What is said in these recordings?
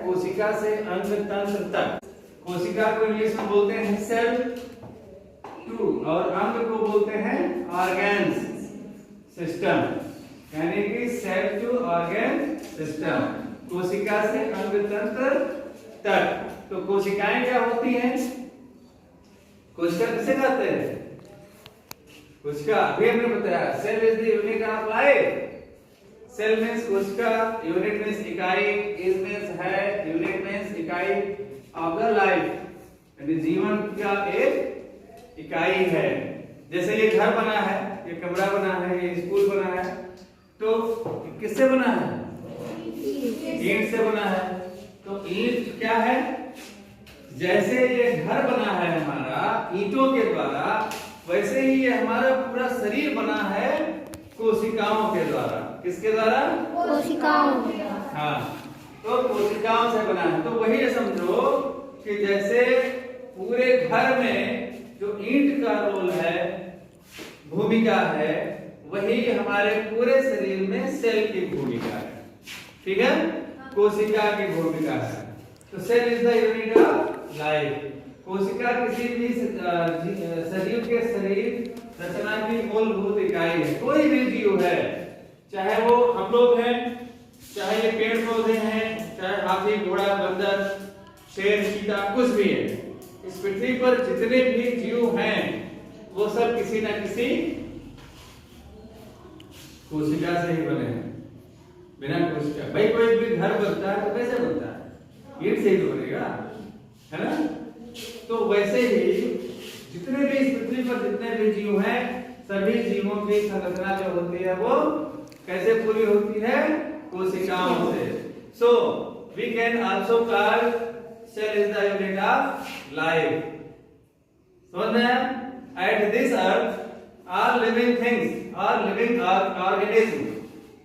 कोशिका से अंग तंत्र तक। कोशिका को इंग्लिश में बोलते हैं सेल टू, और अंग को बोलते हैं ऑर्गेन्स सिस्टम, यानी कि सेल टू ऑर्गेन सिस्टम, कोशिका से अंग तंत्र तक। तो कोशिकाएं क्या होती हैं? कोशिका किसे कहते हैं? कोशिका अभी हमने बताया cell is the unit of life. Cell means कोशिका, यूनिट मींस इकाई, इज मींस है, यूनिट मींस इकाई ऑफ द लाइफ, यानी जीवन का एक इकाई है। जैसे ये घर बना है, ये कमरा बना है, ये स्कूल बना है, तो किससे बना है? ईंट से बना है। तो ईंट क्या है? जैसे ये घर बना है हमारा ईंटों के द्वारा, वैसे ही ये हमारा पूरा शरीर बना है कोशिकाओं के द्वारा। किसके द्वारा? कोशिकाओं। हाँ, तो कोशिकाओं से बना है। तो वही समझो कि जैसे पूरे घर में जो ईंट का रोल है, भूमिका है, वही हमारे पूरे शरीर में सेल की भूमिका है। ठीक है, कोशिका की भूमिका है। तो cell is the unit of life. कोशिका किसी भी सजीव के शरीर रचना की मूलभूत इकाई है। कोई भी जीव है, चाहे वो हम लोग हैं, चाहे ये पेड़ पौधे हैं, चाहे हाथी, घोड़ा, बंदर, शेर, चीता, कुछ भी है, इस पृथ्वी पर जितने भी जीव हैं वो सब किसी न किसी कोशिका से ही बने हैं। बिना कोशिका, भाई कोई भी घर बनता है तो कैसे बनता है? ईंट से ही तो बनेगा, है ना? तो वैसे ही जितने भी इस पृथ्वी पर जितने भी जीव हैं, सभी जीवों की संरचना जो होती है वो कैसे पूरी होती है? कोशिकाओं से। So we can also call cell is the unit of life. समझ में? At this earth all living things, all living organisms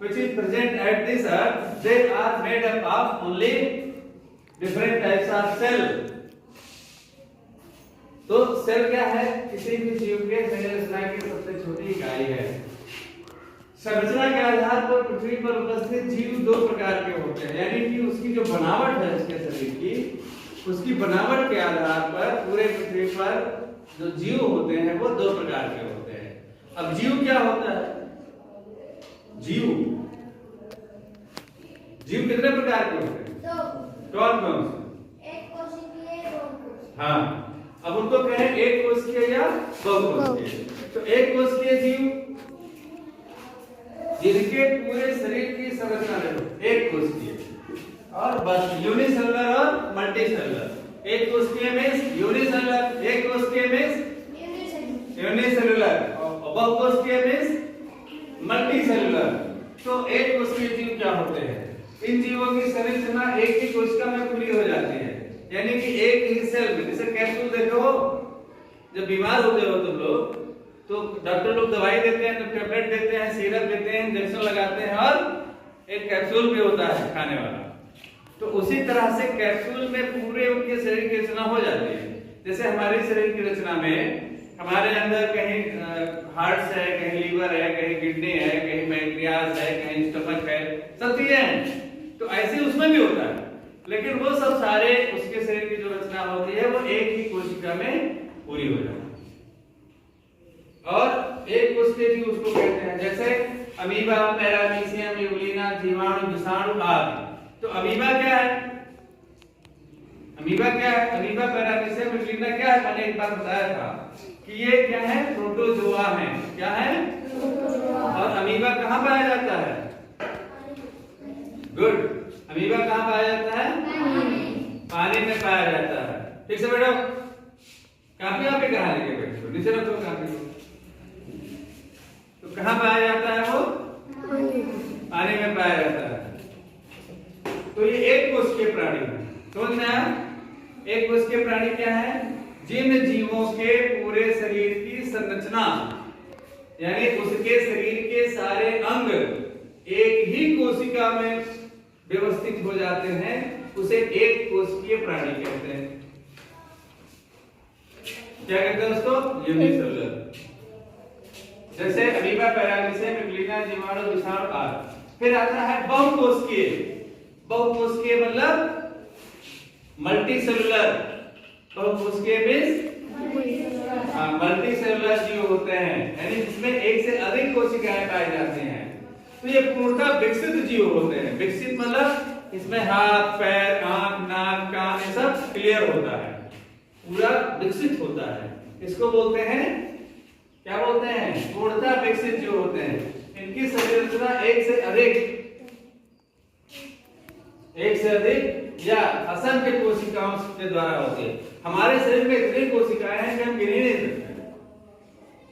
which is present at this earth, they are made up of only different types of cell. तो cell क्या है? किसी भी जीव के शरीर रचना की सबसे छोटी इकाई है। संरचना के आधार पर पृथ्वी पर उपस्थित जीव दो प्रकार के होते हैं, यानी कि उसकी जो बनावट है उसके शरीर की, उसकी बनावट के आधार पर पूरे पृथ्वी पर जो जीव होते हैं वो दो प्रकार के होते हैं। अब जीव क्या होता है? जीव कितने प्रकार के होते हैं? दो। कौन कौन से? एक कोशिकीय, बहुकोशिकीय। हाँ, अब उनको कहें एक कोशिकीय या बहुकोशिकीय। तो एक कोशिकीय जीव जिनके पूरे शरीर की संरचना देखो, एक कोशिकीय, और बस यूनिसेलुलर और मल्टीसेलुलर। एक कोशिकीय मींस यूनिसेलुलर, एक कोशिकीय मींस यूनिसेलुलर, और बहुकोशिकीय मींस मल्टीसेलुलर। तो एक कोशिकीय जीव क्या होते हैं? इन जीवों की शरीर रचना एक ही कोशिका में पूरी हो जाती है, यानी कि एक ही सेल में। जैसे कैप्सूल देखो, जब बीमार होते हो तुम लोग तो डॉक्टर लोग दवाई देते हैं, तो टैबलेट देते हैं, सिरप देते हैं, इंजेक्शन लगाते हैं, और एक कैप्सूल भी होता है खाने वाला। तो उसी तरह से कैप्सूल में पूरे उनके शरीर की रचना हो जाती है। जैसे हमारे शरीर की रचना में हमारे अंदर कहीं हार्ट है, कहीं लीवर है, कहीं किडनी है, कहीं पैंक्रियास है, कहीं स्टमक है, सब चीजें हैं। तो ऐसे उसमें भी होता है, लेकिन वो सब सारे उसके शरीर की जो रचना होती है वो एक ही कोशिका में पूरी हो जाती है। और एक कोशिकीय जीव उसको कहते हैं, जैसे अमीबा, पैरामीशियम, यूलिना, जीवाणु, विषाणु आदि। तो अमीबा क्या है? अमीबा क्या है? अमीबा, पैरामीशियम, यूलिना क्या है? मैंने एक बार बताया था कि ये क्या है? प्रोटोजोआ है। क्या है? और अमीबा कहाँ पाया जाता है? गुड। अमीबा कहाँ पाया जाता है? पानी में पाया जाता है। ठीक से बैठो, काफी आप कहाँ लेके बैठो, नीचे रखो काफी को। तो कहाँ पाया जाता है वो? पानी में पाया जाता है। तो ये एक कोशिकीय प्राणी है। समझ में आया? एक कोशिकीय प्राणी क्या है? जिन जीवों के पूरे शरीर की संरचना, यानी उसके शरीर के सारे अंग एक ही कोशिका में व्यवस्थित हो जाते हैं, उसे एक कोशिकीय प्राणी कहते हैं। क्या कहते हैं उसको? यूनिसेलुलर। जैसे अमीबा, पैरामीशियम, यूलिना, जीवाणु, विषाणु आदि। फिर आता है बहुकोशिकीय। बहुकोशिकीय मतलब मल्टी सेलुलर, बहुकोशिकीय मींस मल्टी सेलुलर जीव होते हैं, यानी जिसमें एक से अधिक कोशिकाएं पाई जाती हैं। तो ये पूर्णतः विकसित जीव होते हैं। विकसित मतलब इसमें हाथ, पैर, आंख, नाक, कान ये सब क्लियर होता है, पूरा विकसित होता है। इसको बोलते हैं, क्या बोलते हैं? पूर्णतः विकसित जीव होते हैं। इनकी शरीर रचना एक से अधिक या असंख्य कोशिकाओं के द्वारा होती है। हमारे शरीर में इतनी कोशिकाएं हैं कि हम गिन ही नहीं सकते,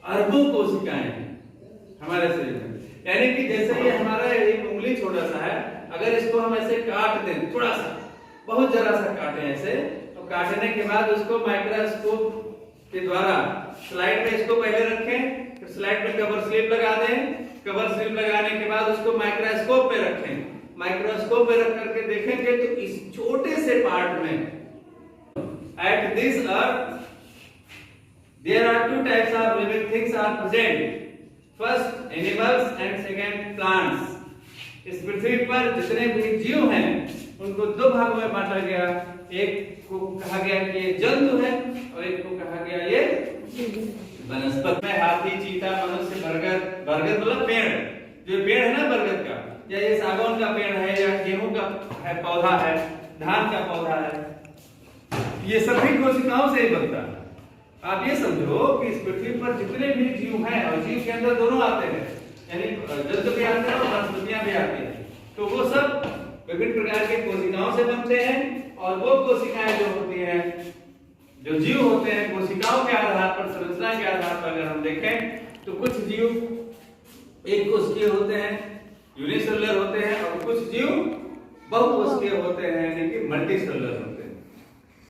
अरबों कोशिकाएं हैं हमारे शरीर में। यानी कि जैसे ये हमारा एक उंगली छोटा सा है, अगर इसको हम ऐसे काट दें, थोड़ा सा, बहुत जरा सा काटें ऐसे, तो काटने के बाद उसको माइक्रोस्कोप के द्वारा स्लाइड में इसको पहले रखें, फिर स्लाइड में कवर स्लिप लगा दें, कवर स्लिप लगाने के बाद उसको माइक्रोस्कोप में रखें, माइक्रोस्कोप में रख करके देखेंगे तो इस छोटे से पार्ट में at this earth there are two types of living things are present, first animals and second plants। इस पृथ्वी पर जितने भी जीव हैं उनको दो भागों में बांटा गया, एक को कहा गया कि ये जंतु है और एक को कहा गया ये वनस्पति में। हाथी, चीता, मनुष्य, बरगद, बरगद मतलब पेड़, जो पेड़ है ना बरगद का, या ये सागौन का पेड़ है, या गेहूं का है पौधा है, धान का पौधा है, ये सभी कोशिकाओं से ही बनता है। आप ये समझो कि इस पृथ्वी पर जितने भी जीव हैं, और जीव के अंदर दोनों आते हैं, यानी जंतु भी आते हैं और वनस्पतियां भी आती हैं, तो वो सब विभिन्न प्रकार के कोशिकाओं से बनते हैं। और वो कोशिकाएं जो होती हैं, जो जीव होते हैं, कोशिकाओं के आधार पर, संरचना के आधार पर अगर हम देखें तो कुछ जीव एक कोशिकीय होते हैं, यूनिसेलुलर होते हैं, और कुछ जीव बहुकोशिकीय होते हैं, यानी कि मल्टी सेलुलर होते हैं।